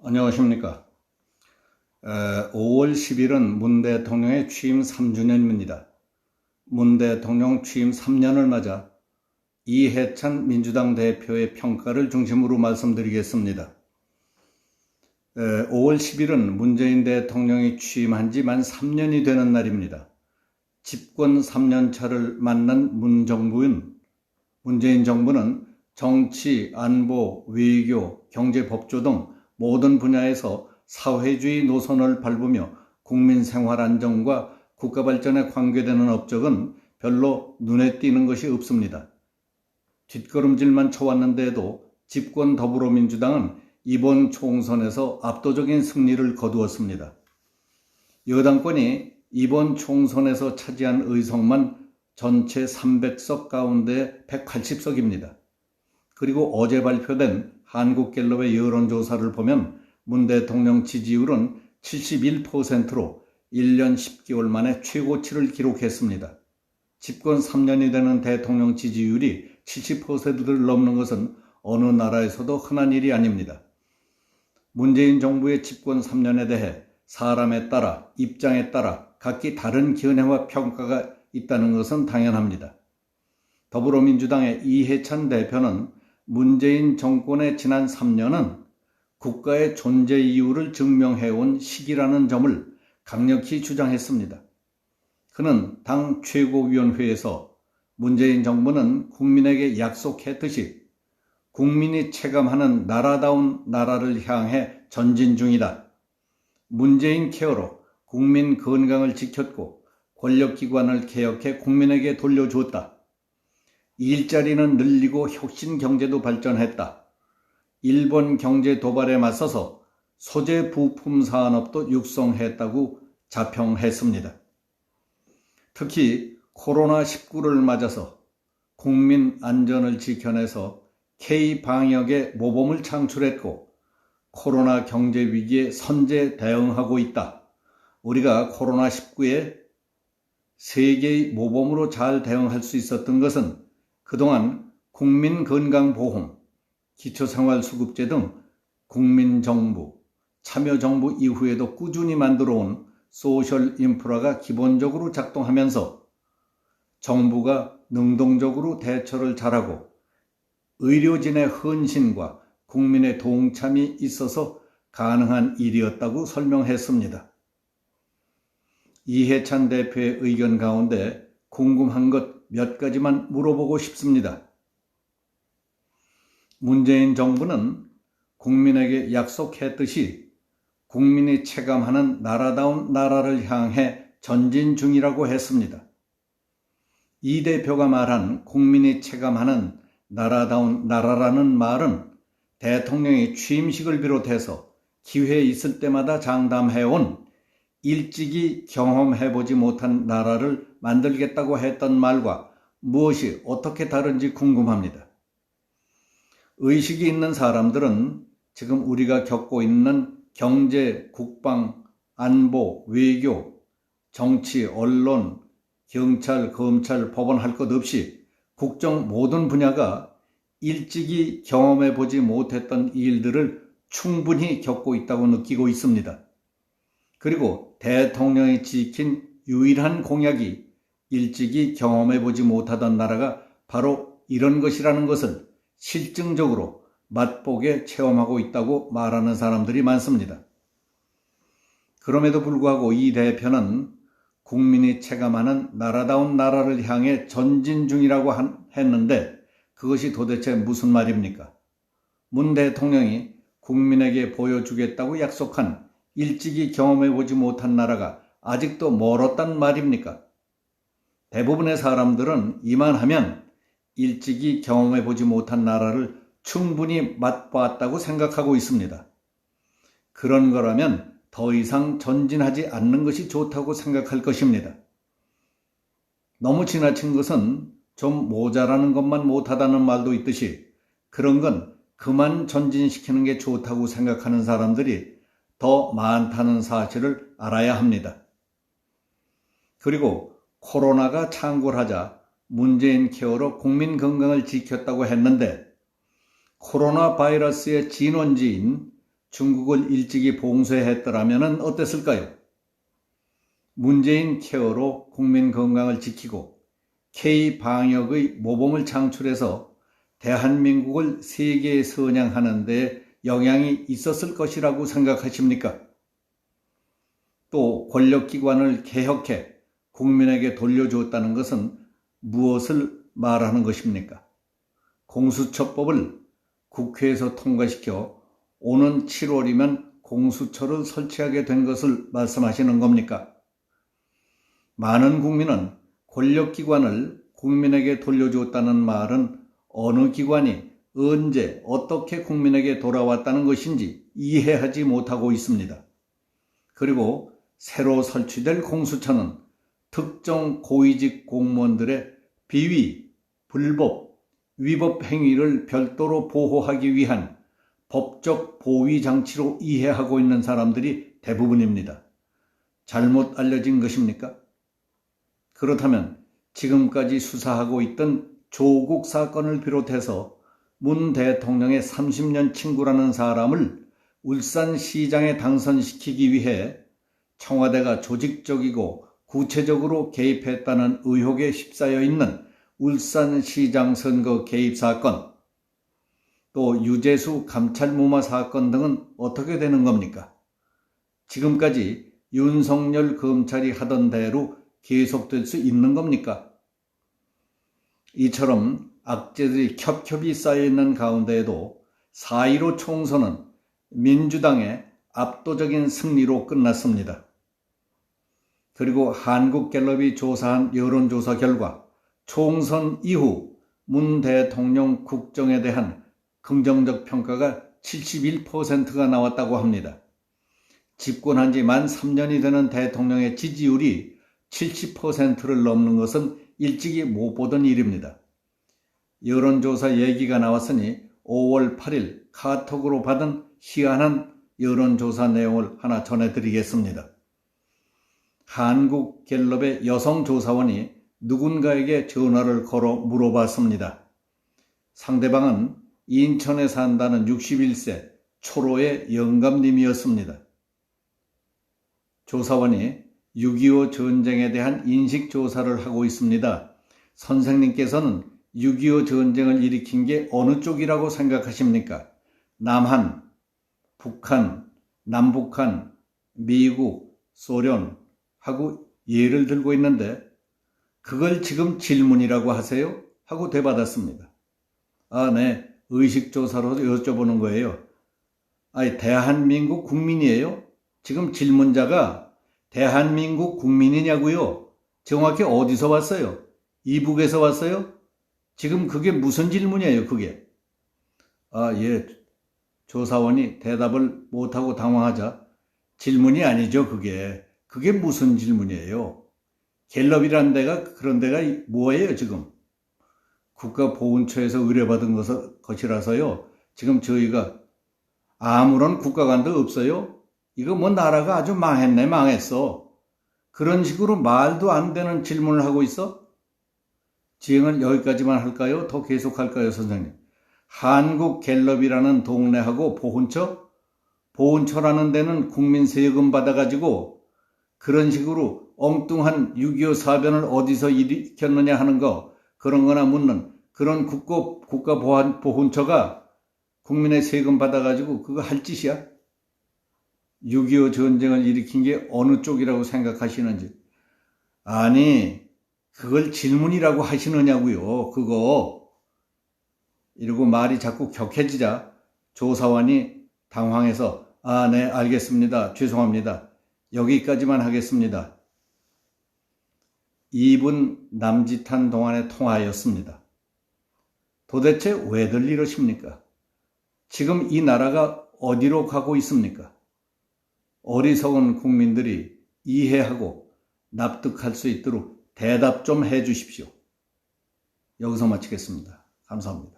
안녕하십니까. 5월 10일은 문 대통령의 취임 3주년입니다. 문 대통령 취임 3년을 맞아 이해찬 민주당 대표의 평가를 중심으로 말씀드리겠습니다. 5월 10일은 문재인 대통령이 취임한 지 만 3년이 되는 날입니다. 집권 3년 차를 맞는 문재인 정부는 정치, 안보, 외교, 경제, 법조 등 모든 분야에서 사회주의 노선을 밟으며 국민 생활 안정과 국가 발전에 관계되는 업적은 별로 눈에 띄는 것이 없습니다. 뒷걸음질만 쳐왔는데도 집권 더불어민주당은 이번 총선에서 압도적인 승리를 거두었습니다. 여당권이 이번 총선에서 차지한 의석만 전체 300석 가운데 180석입니다. 그리고 어제 발표된 한국갤럽의 여론조사를 보면 문 대통령 지지율은 71%로 1년 10개월 만에 최고치를 기록했습니다. 집권 3년이 되는 대통령 지지율이 70%를 넘는 것은 어느 나라에서도 흔한 일이 아닙니다. 문재인 정부의 집권 3년에 대해 사람에 따라, 입장에 따라 각기 다른 견해와 평가가 있다는 것은 당연합니다. 더불어민주당의 이해찬 대표는 문재인 정권의 지난 3년은 국가의 존재 이유를 증명해온 시기라는 점을 강력히 주장했습니다. 그는 당 최고위원회에서 문재인 정부는 국민에게 약속했듯이 국민이 체감하는 나라다운 나라를 향해 전진 중이다. 문재인 케어로 국민 건강을 지켰고 권력기관을 개혁해 국민에게 돌려주었다. 일자리는 늘리고 혁신 경제도 발전했다. 일본 경제 도발에 맞서서 소재 부품 산업도 육성했다고 자평했습니다. 특히 코로나19를 맞아서 국민 안전을 지켜내서 K-방역의 모범을 창출했고 코로나 경제 위기에 선제 대응하고 있다. 우리가 코로나19에 세계의 모범으로 잘 대응할 수 있었던 것은 그동안 국민건강보험, 기초생활수급제 등 국민정부, 참여정부 이후에도 꾸준히 만들어온 소셜 인프라가 기본적으로 작동하면서 정부가 능동적으로 대처를 잘하고 의료진의 헌신과 국민의 동참이 있어서 가능한 일이었다고 설명했습니다. 이해찬 대표의 의견 가운데 궁금한 것 몇 가지만 물어보고 싶습니다. 문재인 정부는 국민에게 약속했듯이 국민이 체감하는 나라다운 나라를 향해 전진 중이라고 했습니다. 이 대표가 말한 국민이 체감하는 나라다운 나라라는 말은 대통령이 취임식을 비롯해서 기회 있을 때마다 장담해온 일찍이 경험해보지 못한 나라를 만들겠다고 했던 말과 무엇이 어떻게 다른지 궁금합니다. 의식이 있는 사람들은 지금 우리가 겪고 있는 경제, 국방, 안보, 외교, 정치, 언론, 경찰, 검찰, 법원 할 것 없이 국정 모든 분야가 일찍이 경험해보지 못했던 일들을 충분히 겪고 있다고 느끼고 있습니다. 그리고 대통령이 지킨 유일한 공약이 일찍이 경험해보지 못하던 나라가 바로 이런 것이라는 것을 실증적으로 맛보게 체험하고 있다고 말하는 사람들이 많습니다. 그럼에도 불구하고 이 대표는 국민이 체감하는 나라다운 나라를 향해 전진 중이라고 했는데 그것이 도대체 무슨 말입니까? 문 대통령이 국민에게 보여주겠다고 약속한 일찍이 경험해보지 못한 나라가 아직도 멀었단 말입니까? 대부분의 사람들은 이만하면 일찍이 경험해보지 못한 나라를 충분히 맛봤다고 생각하고 있습니다. 그런 거라면 더 이상 전진하지 않는 것이 좋다고 생각할 것입니다. 너무 지나친 것은 좀 모자라는 것만 못하다는 말도 있듯이 그런 건 그만 전진시키는 게 좋다고 생각하는 사람들이 더 많다는 사실을 알아야 합니다. 그리고 코로나가 창궐하자 문재인 케어로 국민 건강을 지켰다고 했는데 코로나 바이러스의 진원지인 중국을 일찍이 봉쇄했더라면 어땠을까요? 문재인 케어로 국민 건강을 지키고 K-방역의 모범을 창출해서 대한민국을 세계에 선양하는 데 영향이 있었을 것이라고 생각하십니까? 또 권력기관을 개혁해 국민에게 돌려주었다는 것은 무엇을 말하는 것입니까? 공수처법을 국회에서 통과시켜 오는 7월이면 공수처를 설치하게 된 것을 말씀하시는 겁니까? 많은 국민은 권력기관을 국민에게 돌려주었다는 말은 어느 기관이 언제 어떻게 국민에게 돌아왔다는 것인지 이해하지 못하고 있습니다. 그리고 새로 설치될 공수처는 특정 고위직 공무원들의 비위, 불법, 위법 행위를 별도로 보호하기 위한 법적 보위 장치로 이해하고 있는 사람들이 대부분입니다. 잘못 알려진 것입니까? 그렇다면 지금까지 수사하고 있던 조국 사건을 비롯해서 문 대통령의 30년 친구라는 사람을 울산시장에 당선시키기 위해 청와대가 조직적이고 구체적으로 개입했다는 의혹에 휩싸여 있는 울산시장 선거 개입 사건, 또 유재수 감찰무마 사건 등은 어떻게 되는 겁니까? 지금까지 윤석열 검찰이 하던 대로 계속될 수 있는 겁니까? 이처럼 악재들이 겹겹이 쌓여있는 가운데에도 4.15 총선은 민주당의 압도적인 승리로 끝났습니다. 그리고 한국갤럽이 조사한 여론조사 결과 총선 이후 문 대통령 국정에 대한 긍정적 평가가 71%가 나왔다고 합니다. 집권한 지 만 3년이 되는 대통령의 지지율이 70%를 넘는 것은 일찍이 못 보던 일입니다. 여론조사 얘기가 나왔으니 5월 8일 카톡으로 받은 희한한 여론조사 내용을 하나 전해드리겠습니다. 한국갤럽의 여성조사원이 누군가에게 전화를 걸어 물어봤습니다. 상대방은 인천에 산다는 61세 초로의 영감님이었습니다. 조사원이 6.25 전쟁에 대한 인식조사를 하고 있습니다. 선생님께서는 6.25 전쟁을 일으킨 게 어느 쪽이라고 생각하십니까? 남한, 북한, 남북한, 미국, 소련 하고 예를 들고 있는데 그걸 지금 질문이라고 하세요? 하고 되받았습니다. 네, 의식조사로 여쭤보는 거예요. 대한민국 국민이에요? 지금 질문자가 대한민국 국민이냐고요? 정확히 어디서 왔어요? 이북에서 왔어요? 지금 그게 무슨 질문이에요, 그게? 예. 조사원이 대답을 못하고 당황하자 질문이 아니죠, 그게. 그게 무슨 질문이에요? 갤럽이라는 데가 그런 데가 뭐예요, 지금? 국가보훈처에서 의뢰받은 것이라서요. 지금 저희가 아무런 국가관도 없어요. 이거 뭐 나라가 아주 망했네, 망했어. 그런 식으로 말도 안 되는 질문을 하고 있어? 지행은 여기까지만 할까요? 더 계속할까요, 선생님? 한국갤럽이라는 동네하고 보훈처? 보훈처라는 데는 국민 세금 받아가지고 그런 식으로 엉뚱한 6.25 사변을 어디서 일으켰느냐 하는 거, 그런 거나 묻는 그런 국가보훈처가 국민의 세금 받아가지고 그거 할 짓이야? 6.25 전쟁을 일으킨 게 어느 쪽이라고 생각하시는지. 아니, 그걸 질문이라고 하시느냐고요, 그거. 이러고 말이 자꾸 격해지자 조사관이 당황해서 네, 알겠습니다. 죄송합니다. 여기까지만 하겠습니다. 2분 남짓한 동안의 통화였습니다. 도대체 왜들 이러십니까? 지금 이 나라가 어디로 가고 있습니까? 어리석은 국민들이 이해하고 납득할 수 있도록 대답 좀 해 주십시오. 여기서 마치겠습니다. 감사합니다.